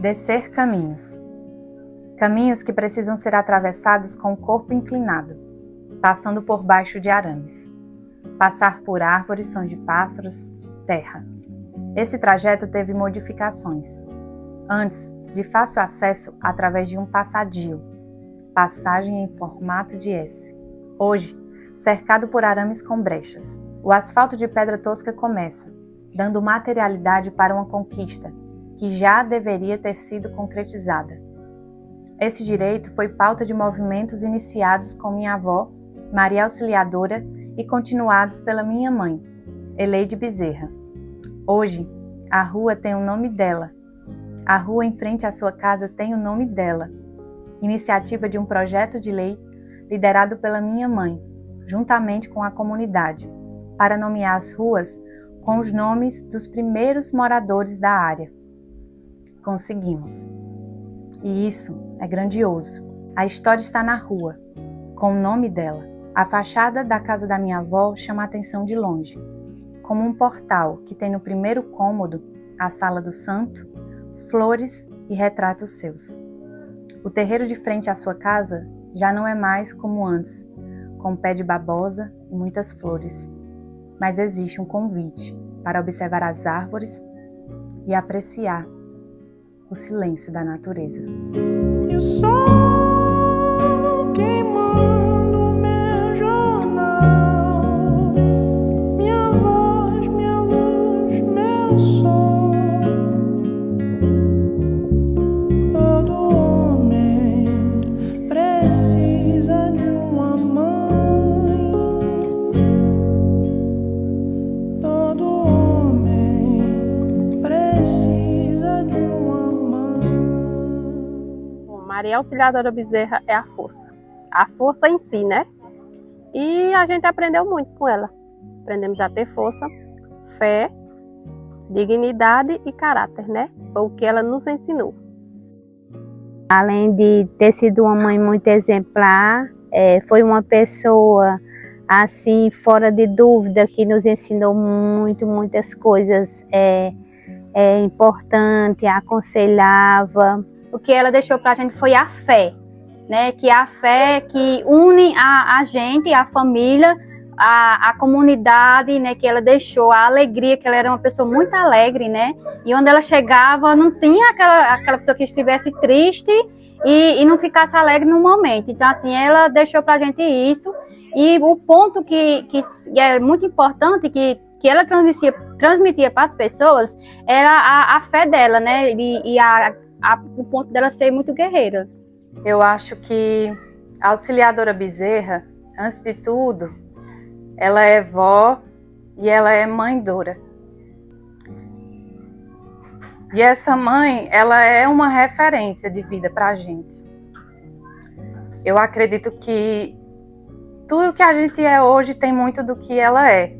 Descer caminhos. Caminhos que precisam ser atravessados com o corpo inclinado, passando por baixo de arames. Passar por árvores, som de pássaros, terra. Esse trajeto teve modificações. Antes, de fácil acesso através de um passadio, passagem em formato de S. Hoje, cercado por arames com brechas. O asfalto de pedra tosca começa, dando materialidade para uma conquista que já deveria ter sido concretizada. Esse direito foi pauta de movimentos iniciados com minha avó, Maria Auxiliadora, e continuados pela minha mãe, Eleide Bezerra. Hoje, a rua tem o nome dela. A rua em frente à sua casa tem o nome dela. Iniciativa de um projeto de lei liderado pela minha mãe, juntamente com a comunidade, para nomear as ruas com os nomes dos primeiros moradores da área. Conseguimos. E isso é grandioso. A história está na rua, com o nome dela. A fachada da casa da minha avó chama a atenção de longe, como um portal que tem no primeiro cômodo a sala do santo, flores e retratos seus. O terreiro de frente à sua casa já não é mais como antes, com pé de babosa e muitas flores, mas existe um convite para observar as árvores e apreciar o silêncio da natureza. E o sol queimando meu jornal, minha voz, minha luz, meu som. Todo homem precisa de uma mãe. Todo homem precisa de uma mãe. Maria Auxiliadora Bezerra é a força em si, né? E a gente aprendeu muito com ela. Aprendemos a ter força, fé, dignidade e caráter, né? Foi o que ela nos ensinou. Além de ter sido uma mãe muito exemplar, foi uma pessoa, assim, fora de dúvida, que nos ensinou muitas coisas importantes, aconselhava. O que ela deixou para a gente foi a fé, né? Que é a fé que une a gente, a família, a comunidade, né? Que ela deixou, a alegria, que ela era uma pessoa muito alegre, né? E onde ela chegava, não tinha aquela pessoa que estivesse triste e não ficasse alegre no momento. Então, assim, ela deixou para a gente isso. E o ponto que é muito importante, que ela transmitia para as pessoas, era a fé dela, né? E o ponto dela ser muito guerreira. Eu acho que a Auxiliadora Bezerra, antes de tudo, ela é vó e ela é mãe Dora. E essa mãe, ela é uma referência de vida para a gente. Eu acredito que tudo que a gente é hoje tem muito do que ela é.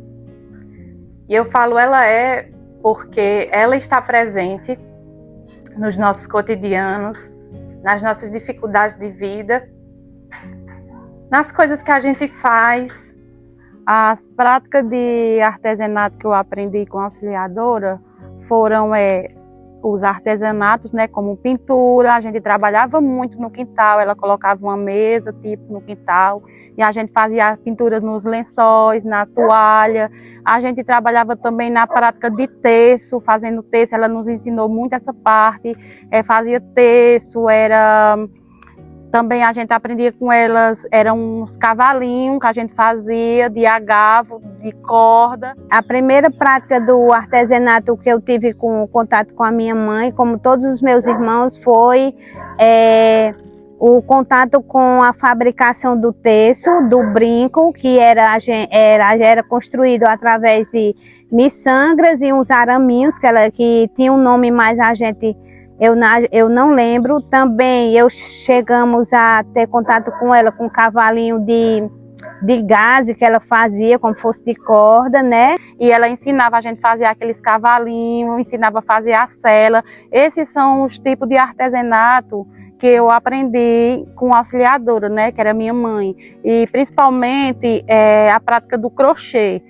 E eu falo ela é porque ela está presente nos nossos cotidianos, nas nossas dificuldades de vida, nas coisas que a gente faz. As práticas de artesanato que eu aprendi com a auxiliadora foram os artesanatos, né, como pintura. A gente trabalhava muito no quintal, ela colocava uma mesa tipo no quintal e a gente fazia pinturas nos lençóis, na toalha. A gente trabalhava também na prática de teço, fazendo teço. Ela nos ensinou muito essa parte, fazia teço, também a gente aprendia com elas, eram uns cavalinhos que a gente fazia de agavo, de corda. A primeira prática do artesanato que eu tive contato com a minha mãe, como todos os meus irmãos, foi o contato com a fabricação do teço, do brinco, que era construído através de miçangras e uns araminhos, que tinha um nome, mas a gente... Eu não lembro. Também chegamos a ter contato com ela com um cavalinho de gaze que ela fazia, como fosse de corda, né? E ela ensinava a gente a fazer aqueles cavalinhos, ensinava a fazer a sela. Esses são os tipos de artesanato que eu aprendi com a auxiliadora, né? Que era minha mãe. E principalmente a prática do crochê.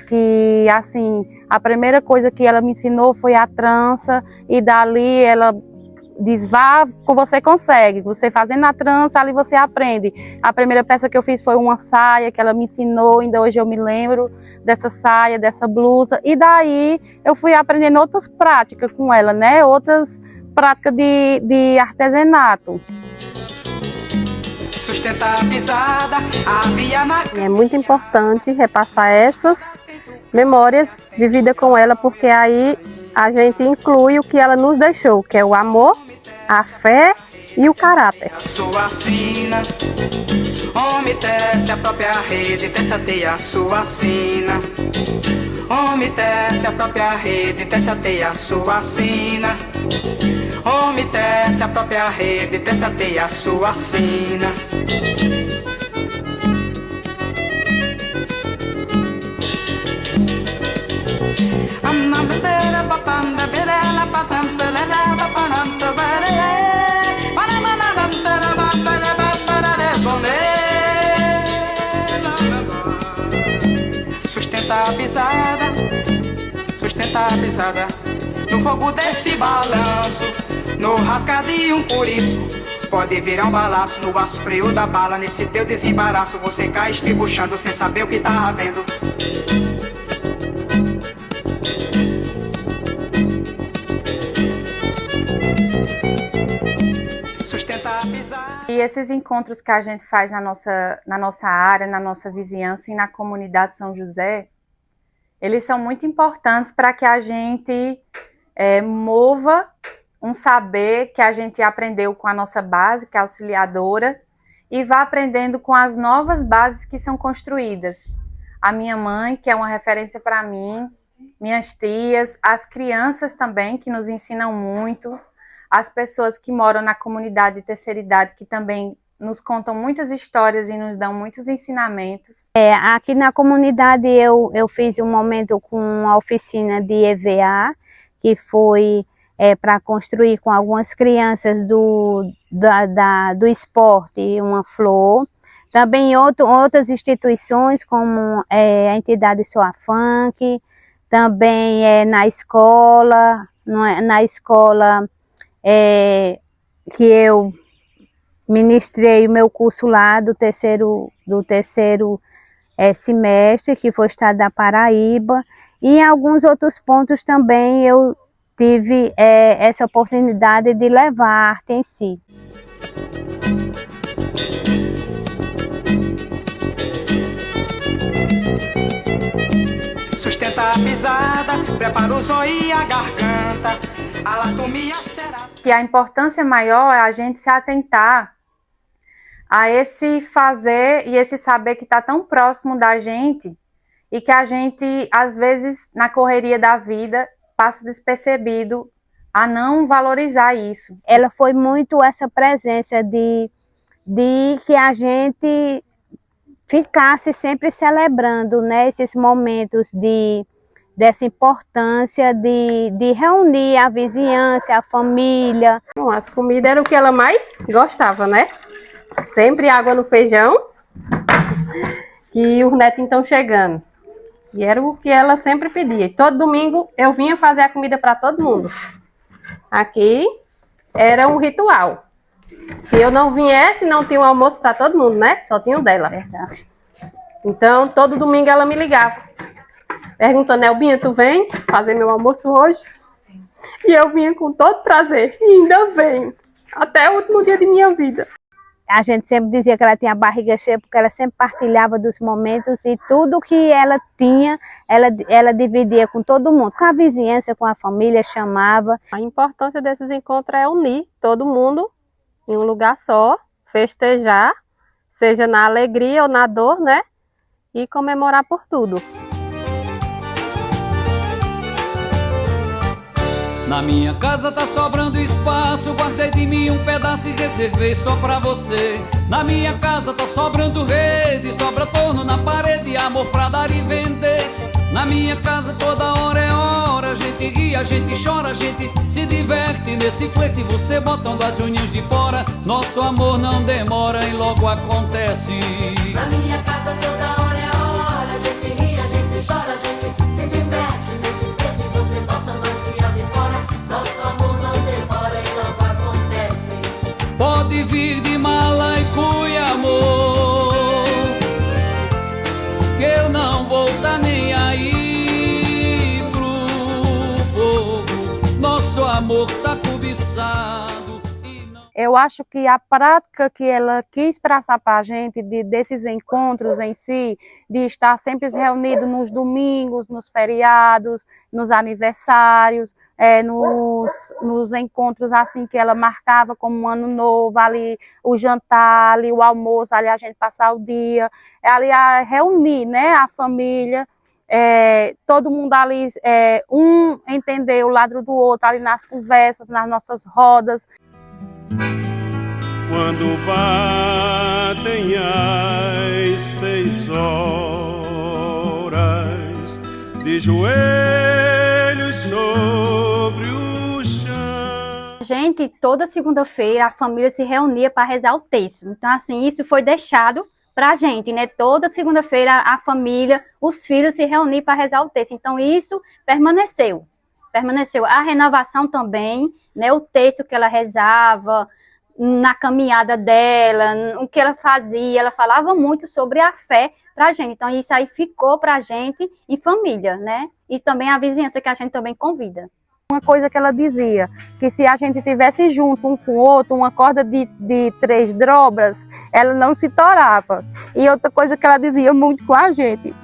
Que, assim, a primeira coisa que ela me ensinou foi a trança, e dali ela diz, vá, você consegue. Você fazendo a trança, ali você aprende. A primeira peça que eu fiz foi uma saia que ela me ensinou, ainda hoje eu me lembro dessa saia, dessa blusa. E daí eu fui aprendendo outras práticas com ela, né? Outras práticas de artesanato. Sustentar a pisada, havia É muito importante repassar essas memórias vividas com ela, porque aí a gente inclui o que ela nos deixou, que é o amor, a fé e o caráter. a sua sina. Homem tece a própria rede, tece a teia, a sua sina. Homem tece a própria rede, tece a teia, a sua sina. Homem tece a própria rede, tece a teia, a sua sina. Sustenta a pisada no fogo desse balanço, no rasgar de um couriço. Pode virar um balaço no aço frio da bala. Nesse teu desembaraço você cai estribuchando sem saber o que tá havendo. Sustenta a pisada. E esses encontros que a gente faz na nossa área, na nossa vizinhança e na comunidade São José, eles são muito importantes para que a gente mova um saber que a gente aprendeu com a nossa base, que é a auxiliadora, e vá aprendendo com as novas bases que são construídas. A minha mãe, que é uma referência para mim, minhas tias, as crianças também, que nos ensinam muito, as pessoas que moram na comunidade de terceira idade, que também nos contam muitas histórias e nos dão muitos ensinamentos. Aqui na comunidade eu fiz um momento com a oficina de EVA, que foi para construir com algumas crianças do esporte uma flor. Também outras instituições, como a entidade Soa Funk, também na escola, que eu ministrei o meu curso lá do terceiro semestre, que foi o estado da Paraíba, e em alguns outros pontos também eu tive essa oportunidade de levar a arte em si. Sustenta a pisada, prepara o zóio e a garganta. A latomia será. Que a importância maior é a gente se atentar a esse fazer e esse saber que está tão próximo da gente e que a gente, às vezes, na correria da vida, passa despercebido a não valorizar isso. Ela foi muito essa presença de que a gente ficasse sempre celebrando, né, esses momentos dessa importância de reunir a vizinhança, a família. Bom, as comidas eram o que ela mais gostava, né? Sempre água no feijão, que os netos estão chegando. E era o que ela sempre pedia. E todo domingo eu vinha fazer a comida para todo mundo. Aqui era um ritual. Se eu não viesse, não tinha um almoço para todo mundo, né? Só tinha o dela. Verdade. Então, todo domingo ela me ligava, perguntando, Elbinha, tu vem fazer meu almoço hoje? Sim. E eu vinha com todo prazer, e ainda venho, até o último dia de minha vida. A gente sempre dizia que ela tinha a barriga cheia, porque ela sempre partilhava dos momentos e tudo que ela tinha, ela dividia com todo mundo, com a vizinhança, com a família, chamava. A importância desses encontros é unir todo mundo em um lugar só, festejar, seja na alegria ou na dor, né? E comemorar por tudo. Na minha casa tá sobrando espaço, guardei de mim um pedaço e reservei só pra você. Na minha casa tá sobrando rede, sobra torno na parede, amor pra dar e vender. Na minha casa toda hora é hora, a gente ri, a gente chora, a gente se diverte nesse flerte, você botando as unhas de fora. Nosso amor não demora e logo acontece. Na minha casa toda hora é hora, a gente ri, a gente chora, a gente se diverte nesse flerte, você botando as unhas de fora. Nosso amor não demora e logo acontece. cobiçado. Eu acho que a prática que ela quis passar para a gente desses encontros em si, de estar sempre reunido nos domingos, nos feriados, nos aniversários, nos encontros assim que ela marcava como um ano novo, ali o jantar, ali o almoço, ali a gente passar o dia, ali a reunir, né, a família. Todo mundo ali, um entender o lado do outro, ali nas conversas, nas nossas rodas. Quando batem as 6 horas, de joelhos sobre o chão. Gente, toda segunda-feira a família se reunia para rezar o terço. Então, assim, isso foi deixado pra gente, né? Toda segunda-feira a família, os filhos se reuniam para rezar o terço. Então, isso permaneceu. A renovação também, né? O terço que ela rezava, na caminhada dela, o que ela fazia, ela falava muito sobre a fé pra gente. Então, isso aí ficou pra gente em família, né? E também a vizinhança que a gente também convida. Uma coisa que ela dizia, que se a gente tivesse junto um com o outro, uma corda de 3 dobras, ela não se torava. E outra coisa que ela dizia muito com a gente,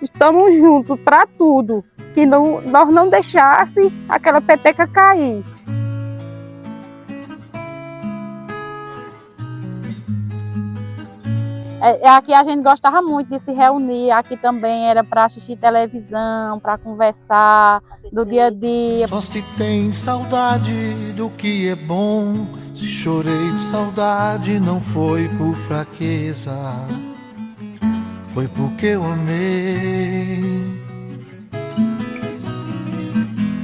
estamos juntos para tudo, que nós não deixasse aquela peteca cair. Aqui a gente gostava muito de se reunir, aqui também era para assistir televisão, para conversar do dia a dia. Só se tem saudade do que é bom, se chorei de saudade não foi por fraqueza, foi porque eu amei.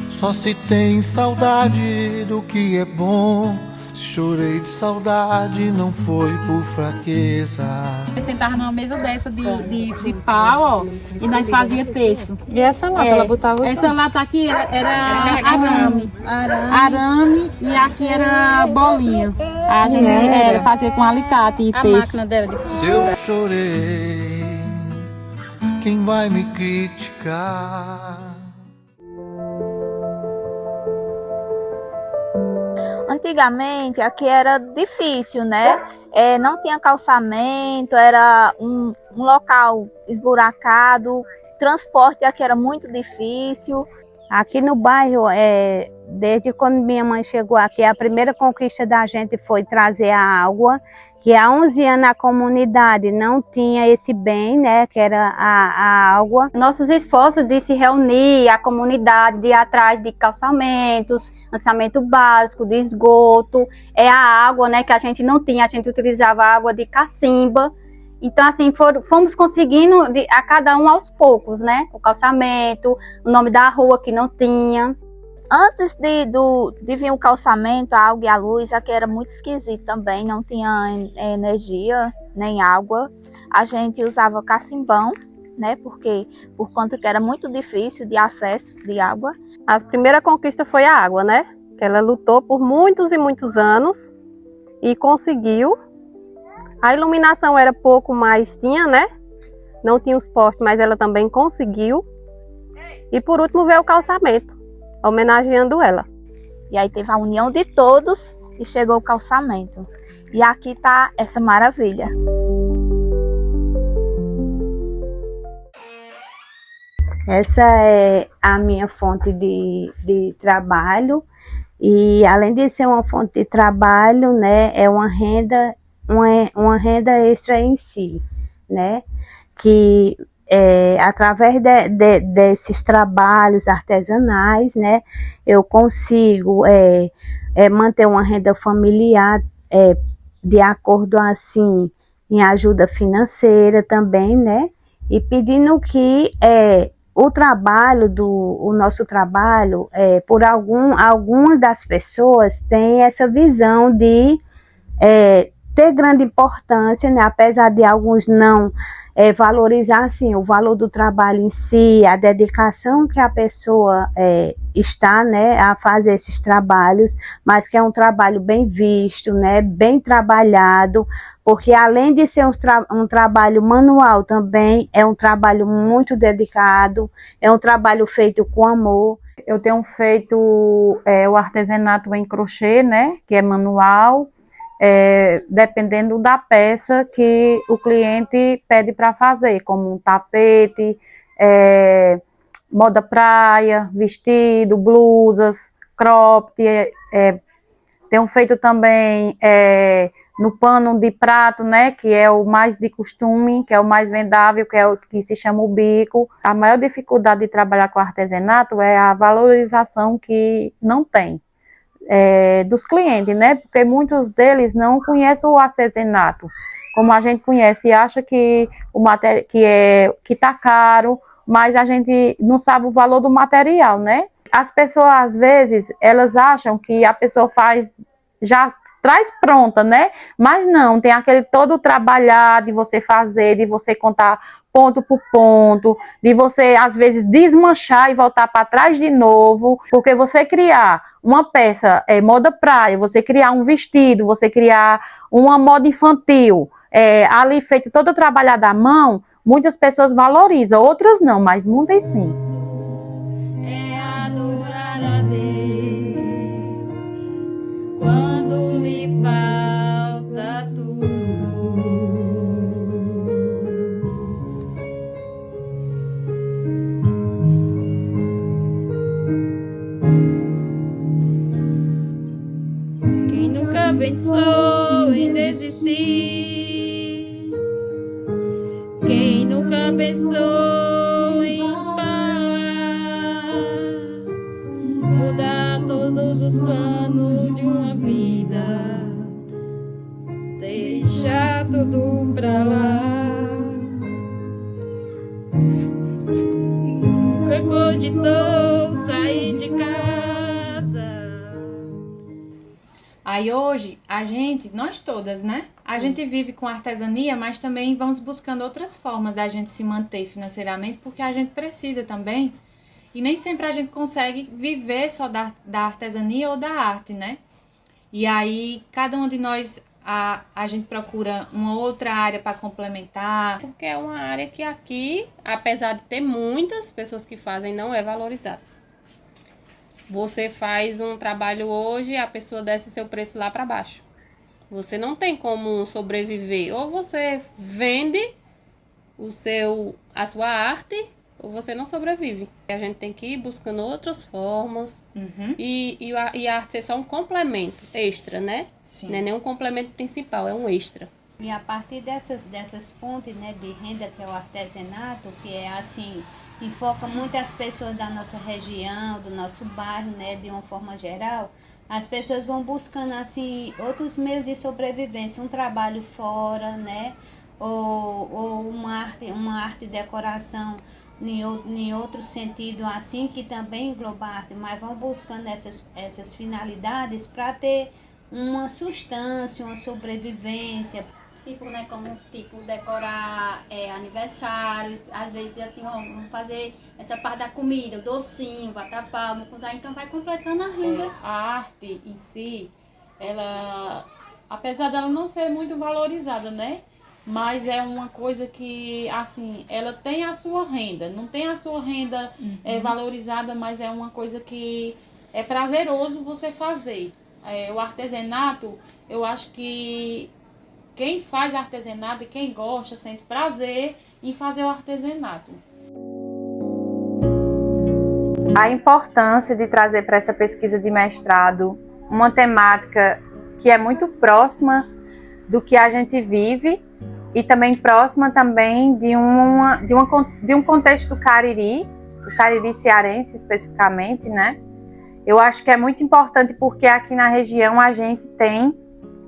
Só se tem saudade do que é bom, chorei de saudade, não foi por fraqueza. Eu sentava numa mesa dessa de pau, ó, e nós fazia terço. E essa lata, ela botava... Essa lata aqui era arame e aqui era bolinha. A gente fazia com alicate e terço. A máquina dela de... Se eu chorei, quem vai me criticar? Antigamente aqui era difícil, né? Não tinha calçamento, era um local esburacado, transporte aqui era muito difícil. Aqui no bairro, desde quando minha mãe chegou aqui, a primeira conquista da gente foi trazer a água, que há 11 anos a comunidade não tinha esse bem, né, que era a água. Nossos esforços de se reunir, a comunidade, de ir atrás de calçamentos, lançamento básico, de esgoto, a água, né, que a gente não tinha, a gente utilizava água de cacimba. Então, assim, fomos conseguindo a cada um aos poucos, né, o calçamento, o nome da rua que não tinha. Antes de vir o calçamento, a água e a luz, aqui era muito esquisito também, não tinha energia nem água. A gente usava cacimbão, né, por conta que era muito difícil de acesso de água. A primeira conquista foi a água, né, que ela lutou por muitos e muitos anos e conseguiu. A iluminação era pouco, mas tinha, né, não tinha os postes, mas ela também conseguiu. E por último veio o calçamento, homenageando ela. E aí teve a união de todos e chegou o calçamento. E aqui tá essa maravilha. Essa é a minha fonte de trabalho. E além de ser uma fonte de trabalho, né, é uma renda extra em si, né, que através desses trabalhos artesanais, né, eu consigo manter uma renda familiar de acordo assim em ajuda financeira também, né, e pedindo que o nosso trabalho, por algumas das pessoas tem essa visão de ter grande importância, né, apesar de alguns não valorizar assim, o valor do trabalho em si, a dedicação que a pessoa está, né, a fazer esses trabalhos, mas que é um trabalho bem visto, né, bem trabalhado, porque além de ser um trabalho manual também, é um trabalho muito dedicado, é um trabalho feito com amor. Eu tenho feito o artesanato em crochê, né, que é manual, dependendo da peça que o cliente pede para fazer, como um tapete, moda praia, vestido, blusas, cropped. Tenho feito também no pano de prato, né, que é o mais de costume, que é o mais vendável, que é o que se chama o bico. A maior dificuldade de trabalhar com artesanato é a valorização que não tem dos clientes, né, porque muitos deles não conhecem o artesanato, como a gente conhece, e acha que o material que tá caro, mas a gente não sabe o valor do material, né? As pessoas, às vezes, elas acham que a pessoa já traz pronta, né? Mas não, tem aquele todo trabalhar de você fazer, de você contar ponto por ponto, de você, às vezes, desmanchar e voltar para trás de novo, porque você criar uma peça, moda praia, você criar um vestido, você criar uma moda infantil, ali feito todo o trabalhar da mão, muitas pessoas valorizam, outras não, mas muitas sim. É adorar a Deus quando lhe falta tudo. Quem nunca pensou em desistir? Quem nunca pensou em mudar todos os planos de uma vida, deixar tudo pra lá? Nunca cogitou sair de casa. Aí hoje, nós todas, né? A gente vive com artesania, mas também vamos buscando outras formas da gente se manter financeiramente, porque a gente precisa também. E nem sempre a gente consegue viver só da artesania ou da arte, né? E aí, cada um de nós, a gente procura uma outra área para complementar. Porque é uma área que aqui, apesar de ter muitas pessoas que fazem, não é valorizada. Você faz um trabalho hoje, a pessoa desce seu preço lá para baixo. Você não tem como sobreviver. Ou você vende a sua arte, ou você não sobrevive. A gente tem que ir buscando outras formas. Uhum. E a arte é só um complemento extra, né? Sim. Não é nem um complemento principal, é um extra. E a partir dessas fontes, né, de renda, que é o artesanato, que é assim, enfoca muitas pessoas da nossa região, do nosso bairro, né, de uma forma geral, as pessoas vão buscando assim outros meios de sobrevivência, um trabalho fora, né, ou uma arte de decoração em outro sentido, assim, que também engloba a arte, mas vão buscando essas finalidades para ter uma substância, uma sobrevivência. Tipo, né, como tipo decorar aniversários, às vezes assim, ó, vamos fazer essa parte da comida, o docinho, vatapá, mucuzá, então vai completando a renda. A arte em si, ela, apesar dela não ser muito valorizada, né? Mas é uma coisa que, assim, ela tem a sua renda, não tem a sua renda valorizada, mas é uma coisa que é prazeroso você fazer. O artesanato, eu acho que quem faz artesanato e quem gosta sente prazer em fazer o artesanato. A importância de trazer para essa pesquisa de mestrado uma temática que é muito próxima do que a gente vive e também próxima também de um contexto do Cariri cearense especificamente, né? Eu acho que é muito importante porque aqui na região a gente tem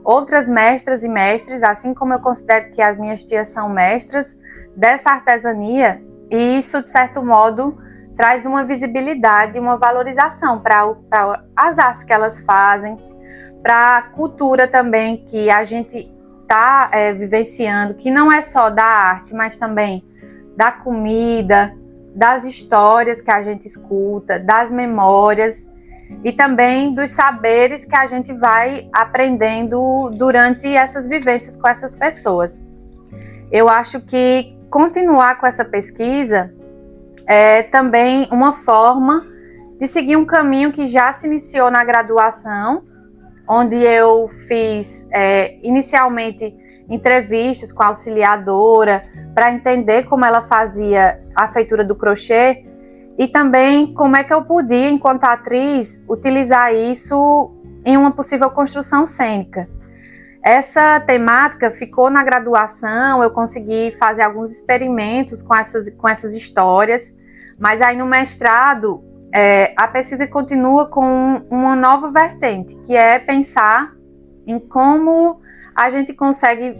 outras mestras e mestres, assim como eu considero que as minhas tias são mestras dessa artesania, e isso, de certo modo, traz uma visibilidade, uma valorização para as artes que elas fazem, para a cultura também que a gente está vivenciando, que não é só da arte, mas também da comida, das histórias que a gente escuta, das memórias, e também dos saberes que a gente vai aprendendo durante essas vivências com essas pessoas. Eu acho que continuar com essa pesquisa é também uma forma de seguir um caminho que já se iniciou na graduação, onde eu fiz inicialmente entrevistas com a auxiliadora para entender como ela fazia a feitura do crochê e também como é que eu podia, enquanto atriz, utilizar isso em uma possível construção cênica. Essa temática ficou na graduação, eu consegui fazer alguns experimentos com essas histórias, mas aí no mestrado a pesquisa continua com uma nova vertente, que é pensar em como a gente consegue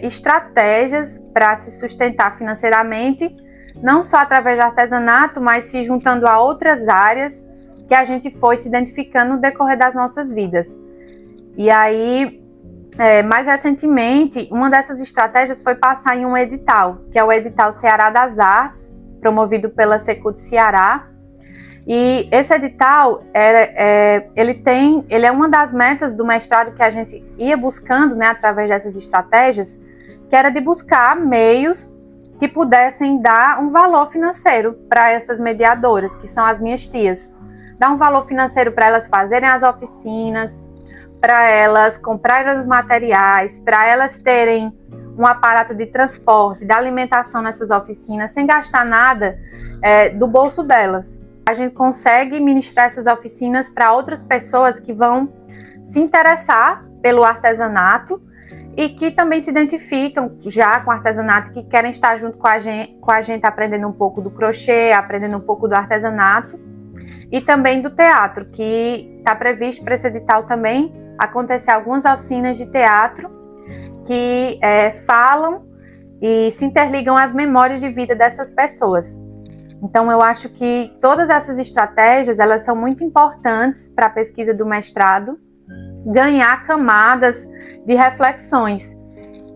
estratégias para se sustentar financeiramente, não só através do artesanato, mas se juntando a outras áreas que a gente foi se identificando no decorrer das nossas vidas. E aí, mais recentemente, uma dessas estratégias foi passar em um edital, que é o edital Ceará das Artes, promovido pela Secult Ceará. E esse edital, ele é uma das metas do mestrado que a gente ia buscando, né, através dessas estratégias, que era de buscar meios que pudessem dar um valor financeiro para essas mediadoras, que são as minhas tias. Dar um valor financeiro para elas fazerem as oficinas, para elas comprarem os materiais, para elas terem um aparato de transporte, da alimentação nessas oficinas, sem gastar nada do bolso delas. A gente consegue ministrar essas oficinas para outras pessoas que vão se interessar pelo artesanato e que também se identificam já com o artesanato, que querem estar junto com a gente aprendendo um pouco do crochê, aprendendo um pouco do artesanato e também do teatro, que está previsto para esse edital também acontecer algumas oficinas de teatro que falam e se interligam às memórias de vida dessas pessoas. Então, eu acho que todas essas estratégias, elas são muito importantes para a pesquisa do mestrado, ganhar camadas de reflexões,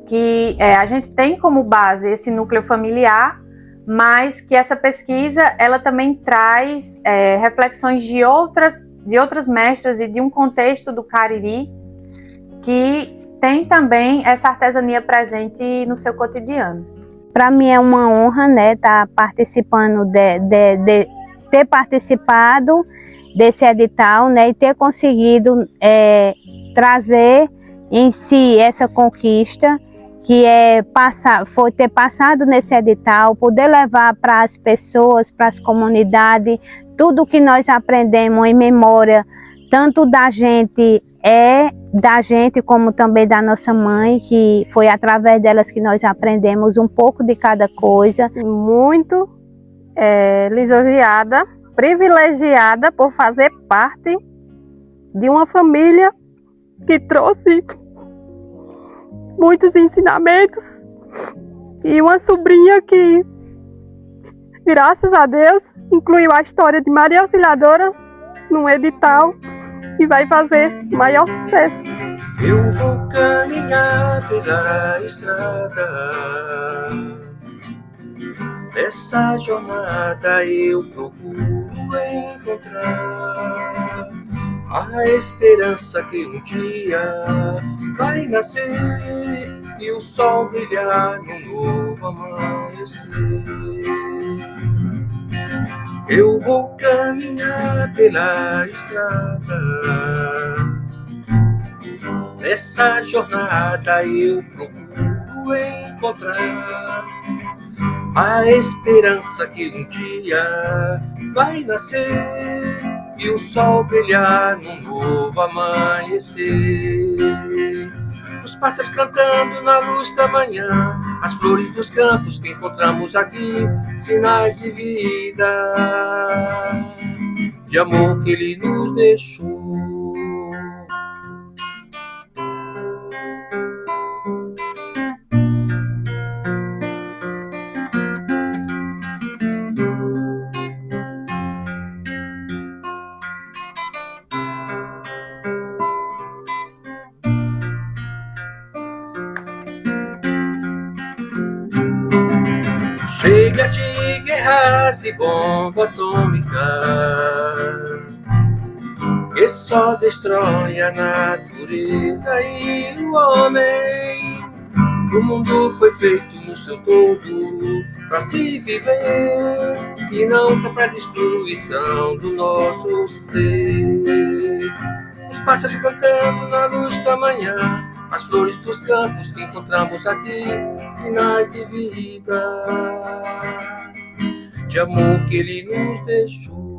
que a gente tem como base esse núcleo familiar, mas que essa pesquisa, ela também traz reflexões de outras mestras e de um contexto do Cariri, que tem também essa artesania presente no seu cotidiano. Para mim é uma honra, né, estar participando ter participado desse edital, né, e ter conseguido trazer em si essa conquista, que foi ter passado nesse edital, poder levar para as pessoas, para as comunidades, tudo que nós aprendemos em memória, tanto da gente como também da nossa mãe, que foi através delas que nós aprendemos um pouco de cada coisa. Muito lisonjeada, privilegiada por fazer parte de uma família que trouxe muitos ensinamentos e uma sobrinha que, graças a Deus, incluiu a história de Maria Auxiliadora num edital e vai fazer maior sucesso. Eu vou caminhar pela estrada, nessa jornada eu procuro encontrar a esperança que um dia vai nascer e o sol brilhar num novo amanhecer. Eu vou caminhar pela estrada, nessa jornada eu procuro encontrar a esperança que um dia vai nascer e o sol brilhar num novo amanhecer. Os pássaros cantando na luz da manhã, as flores dos campos que encontramos aqui, sinais de vida, de amor que ele nos deixou. Chega de guerras e bomba atômica que só destrói a natureza e o homem. O mundo foi feito no seu todo pra se viver e não tá pra destruição do nosso ser. Os pássaros cantando na luz da manhã, as flores dos campos que encontramos aqui, sinais de vida, de amor que ele nos deixou.